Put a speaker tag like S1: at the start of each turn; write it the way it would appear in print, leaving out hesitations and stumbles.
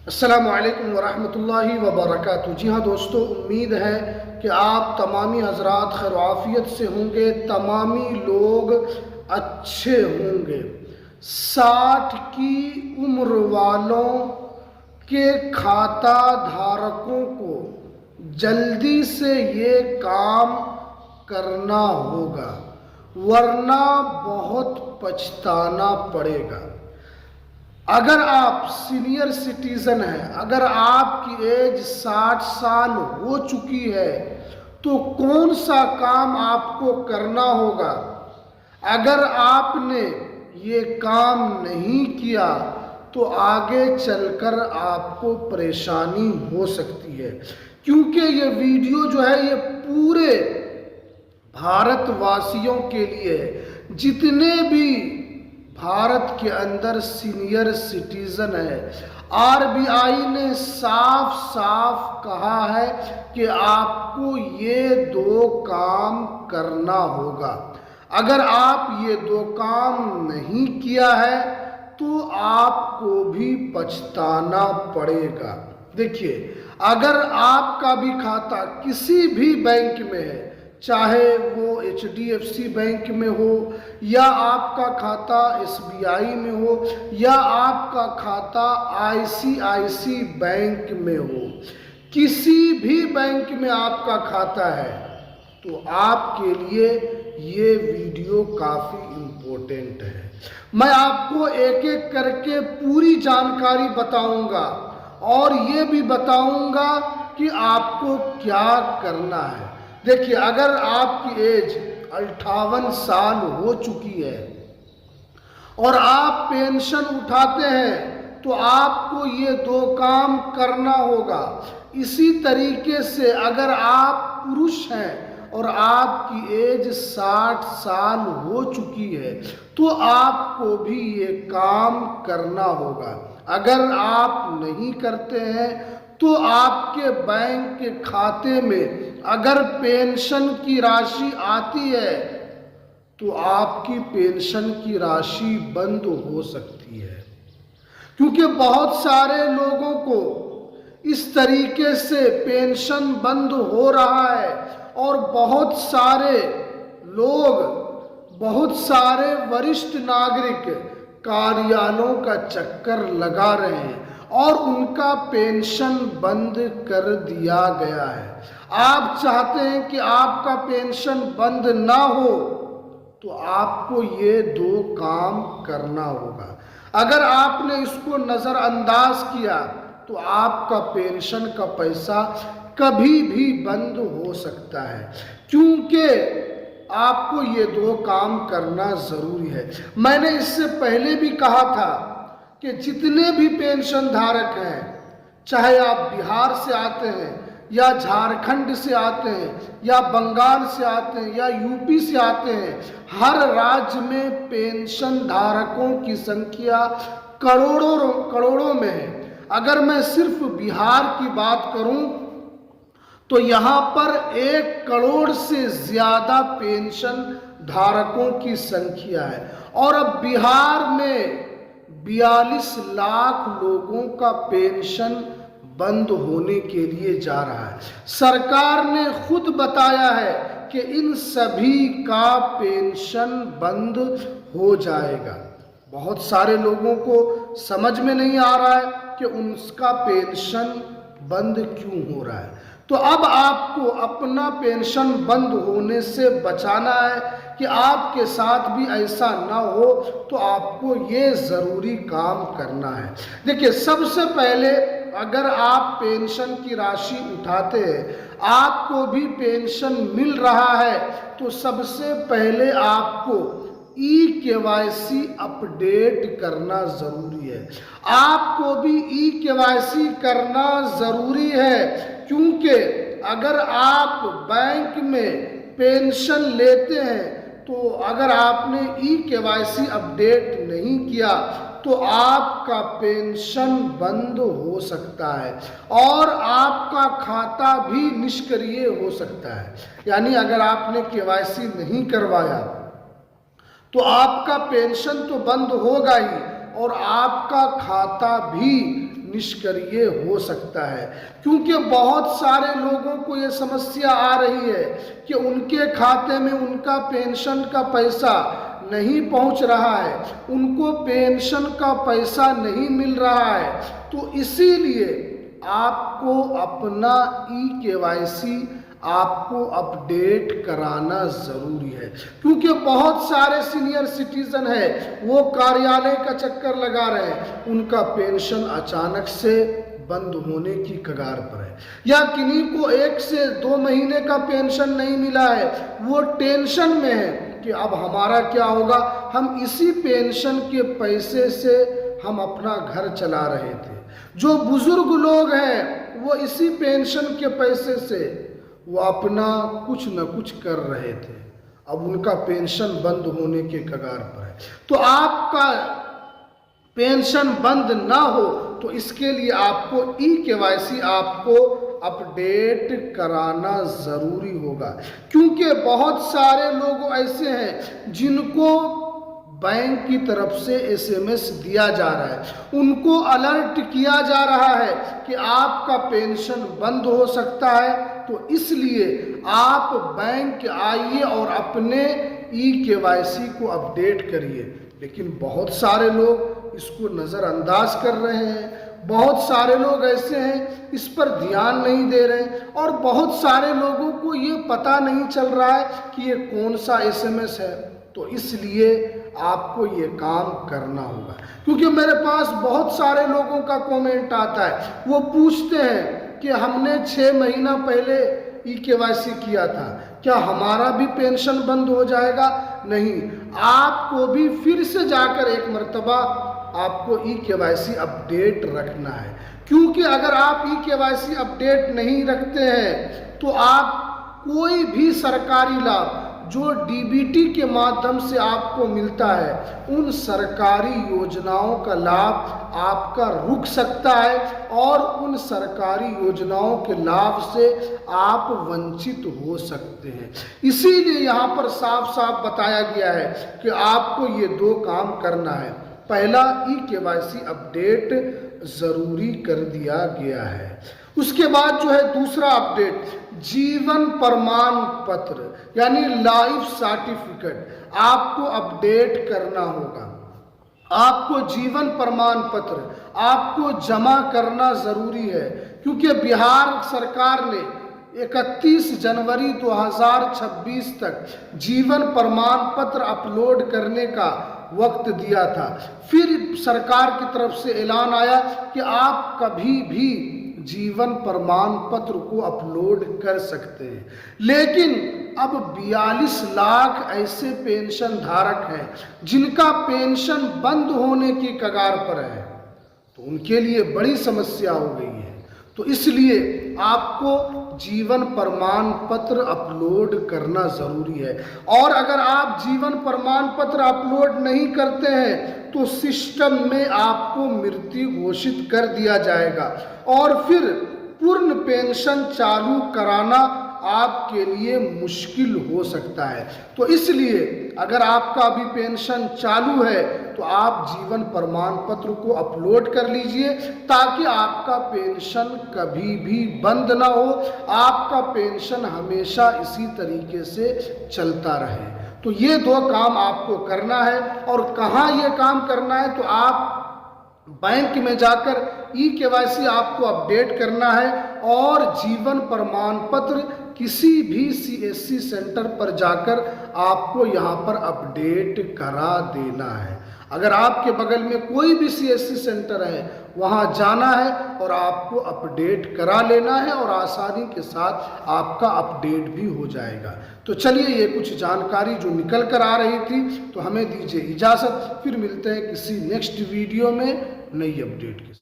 S1: अस्सलामु अलैकुम वरहमतुल्लाहि वबरकातुहू। जी हाँ दोस्तों, उम्मीद है कि आप तमामी हजरात खैर आफियत से होंगे, तमामी लोग अच्छे होंगे। 60 की उम्र वालों के खाता धारकों को जल्दी से ये काम करना होगा, वरना बहुत पछताना पड़ेगा। अगर आप सीनियर सिटीज़न हैं, अगर आपकी एज 60 साल हो चुकी है, तो कौन सा काम आपको करना होगा? अगर आपने ये काम नहीं किया तो आगे चलकर आपको परेशानी हो सकती है, क्योंकि ये वीडियो जो है ये पूरे भारतवासियों के लिए है। जितने भी भारत के अंदर सीनियर सिटीजन है, आरबीआई ने साफ साफ कहा है कि आपको ये 2 काम करना होगा। अगर आप ये 2 काम नहीं किया है तो आपको भी पछताना पड़ेगा। देखिए, अगर आपका भी खाता किसी भी बैंक में है, चाहे वो HDFC बैंक में हो, या आपका खाता SBI में हो, या आपका खाता ICICI बैंक में हो, किसी भी बैंक में आपका खाता है, तो आपके लिए ये वीडियो काफ़ी इम्पोर्टेंट है। मैं आपको एक एक करके पूरी जानकारी बताऊंगा और ये भी बताऊंगा कि आपको क्या करना है। देखिए, अगर आपकी एज 58 साल हो चुकी है और आप पेंशन उठाते हैं तो आपको ये 2 काम करना होगा। इसी तरीके से अगर आप पुरुष हैं और आपकी एज 60 साल हो चुकी है तो आपको भी ये काम करना होगा। अगर आप नहीं करते हैं तो आपके बैंक के खाते में अगर पेंशन की राशि आती है तो आपकी पेंशन की राशि बंद हो सकती है, क्योंकि बहुत सारे लोगों को इस तरीके से पेंशन बंद हो रहा है और बहुत सारे लोग, बहुत सारे वरिष्ठ नागरिक कार्यालयों का चक्कर लगा रहे हैं और उनका पेंशन बंद कर दिया गया है। आप चाहते हैं कि आपका पेंशन बंद ना हो तो आपको ये 2 काम करना होगा। अगर आपने इसको नज़रअंदाज किया तो आपका पेंशन का पैसा कभी भी बंद हो सकता है, क्योंकि आपको ये 2 काम करना ज़रूरी है। मैंने इससे पहले भी कहा था कि जितने भी पेंशन धारक हैं, चाहे आप बिहार से आते हैं या झारखंड से आते हैं या बंगाल से आते हैं या यूपी से आते हैं, हर राज्य में पेंशन धारकों की संख्या करोड़ों में है। अगर मैं सिर्फ बिहार की बात करूं तो यहाँ पर 1 करोड़ से ज़्यादा पेंशन धारकों की संख्या है और अब बिहार में 42 लाख लोगों का पेंशन बंद होने के लिए जा रहा है। सरकार ने खुद बताया है कि इन सभी का पेंशन बंद हो जाएगा। बहुत सारे लोगों को समझ में नहीं आ रहा है कि उनका पेंशन बंद क्यों हो रहा है। तो अब आपको अपना पेंशन बंद होने से बचाना है कि आपके साथ भी ऐसा ना हो, तो आपको ये ज़रूरी काम करना है। देखिए, सबसे पहले अगर आप पेंशन की राशि उठाते हैं, आपको भी पेंशन मिल रहा है, तो सबसे पहले आपको EKYC अपडेट करना ज़रूरी है। आपको भी EKYC करना ज़रूरी है, क्योंकि अगर आप बैंक में पेंशन लेते हैं तो अगर आपने EKYC अपडेट नहीं किया तो आपका पेंशन बंद हो सकता है और आपका खाता भी निष्क्रिय हो सकता है। यानी अगर आपने KYC नहीं करवाया तो आपका पेंशन तो बंद होगा ही और आपका खाता भी निष्क्रिय हो सकता है, क्योंकि बहुत सारे लोगों को ये समस्या आ रही है कि उनके खाते में उनका पेंशन का पैसा नहीं पहुंच रहा है, उनको पेंशन का पैसा नहीं मिल रहा है। तो इसीलिए आपको अपना ई-केवाईसी आपको अपडेट कराना जरूरी है, क्योंकि बहुत सारे सीनियर सिटीजन है वो कार्यालय का चक्कर लगा रहे हैं, उनका पेंशन अचानक से बंद होने की कगार पर है, या किन्हीं को 1 से 2 महीने का पेंशन नहीं मिला है, वो टेंशन में है कि अब हमारा क्या होगा। हम इसी पेंशन के पैसे से हम अपना घर चला रहे थे। जो बुजुर्ग लोग हैं वो इसी पेंशन के पैसे से वो अपना कुछ न कुछ कर रहे थे, अब उनका पेंशन बंद होने के कगार पर है। तो आपका पेंशन बंद ना हो तो इसके लिए आपको ई-केवाईसी आपको अपडेट कराना जरूरी होगा, क्योंकि बहुत सारे लोग ऐसे हैं जिनको बैंक की तरफ से एसएमएस दिया जा रहा है, उनको अलर्ट किया जा रहा है कि आपका पेंशन बंद हो सकता है। तो इसलिए आप बैंक आइए और अपने ई-केवाईसी को अपडेट करिए। लेकिन बहुत सारे लोग इसको नज़रअंदाज कर रहे हैं, बहुत सारे लोग ऐसे हैं इस पर ध्यान नहीं दे रहे हैं, और बहुत सारे लोगों को ये पता नहीं चल रहा है कि ये कौन सा एसएमएस है। तो इसलिए आपको ये काम करना होगा, क्योंकि मेरे पास बहुत सारे लोगों का कमेंट आता है, वो पूछते हैं कि हमने 6 महीना पहले ई-केवाईसी किया था, क्या हमारा भी पेंशन बंद हो जाएगा? नहीं, आपको भी फिर से जाकर एक मर्तबा आपको ई-केवाईसी अपडेट रखना है, क्योंकि अगर आप ई-केवाईसी अपडेट नहीं रखते हैं तो आप कोई भी सरकारी लाभ जो डीबीटी के माध्यम से आपको मिलता है, उन सरकारी योजनाओं का लाभ आपका रुक सकता है और उन सरकारी योजनाओं के लाभ से आप वंचित हो सकते हैं। इसीलिए यहाँ पर साफ साफ बताया गया है कि आपको ये 2 काम करना है। पहला, ई-केवाईसी अपडेट जरूरी कर दिया गया है। उसके बाद जो है दूसरा अपडेट, जीवन प्रमाण पत्र यानी लाइफ सर्टिफिकेट आपको अपडेट करना होगा। आपको जीवन प्रमाण पत्र आपको जमा करना जरूरी है, क्योंकि बिहार सरकार ने 31 जनवरी 2026 तक जीवन प्रमाण पत्र अपलोड करने का वक्त दिया था। फिर सरकार की तरफ से ऐलान आया कि आप कभी भी जीवन प्रमाण पत्र को अपलोड कर सकते हैं, लेकिन अब 42 लाख ऐसे पेंशन धारक हैं जिनका पेंशन बंद होने की कगार पर है, तो उनके लिए बड़ी समस्या हो गई है। तो इसलिए आपको जीवन प्रमाण पत्र अपलोड करना जरूरी है, और अगर आप जीवन प्रमाण पत्र अपलोड नहीं करते हैं तो सिस्टम में आपको मृत्यु घोषित कर दिया जाएगा, और फिर पूर्ण पेंशन चालू कराना आपके लिए मुश्किल हो सकता है। तो इसलिए अगर आपका अभी पेंशन चालू है तो आप जीवन प्रमाण पत्र को अपलोड कर लीजिए, ताकि आपका पेंशन कभी भी बंद ना हो, आपका पेंशन हमेशा इसी तरीके से चलता रहे। तो ये 2 काम आपको करना है। और कहाँ ये काम करना है, तो आप बैंक में जाकर ई-केवाईसी आपको अपडेट करना है, और जीवन प्रमाण पत्र किसी भी सीएससी सेंटर पर जाकर आपको यहाँ पर अपडेट करा देना है। अगर आपके बगल में कोई भी सीएससी सेंटर है वहाँ जाना है और आपको अपडेट करा लेना है, और आसानी के साथ आपका अपडेट भी हो जाएगा। तो चलिए, ये कुछ जानकारी जो निकल कर आ रही थी, तो हमें दीजिए इजाज़त, फिर मिलते हैं किसी नेक्स्ट वीडियो में नई अपडेट के साथ।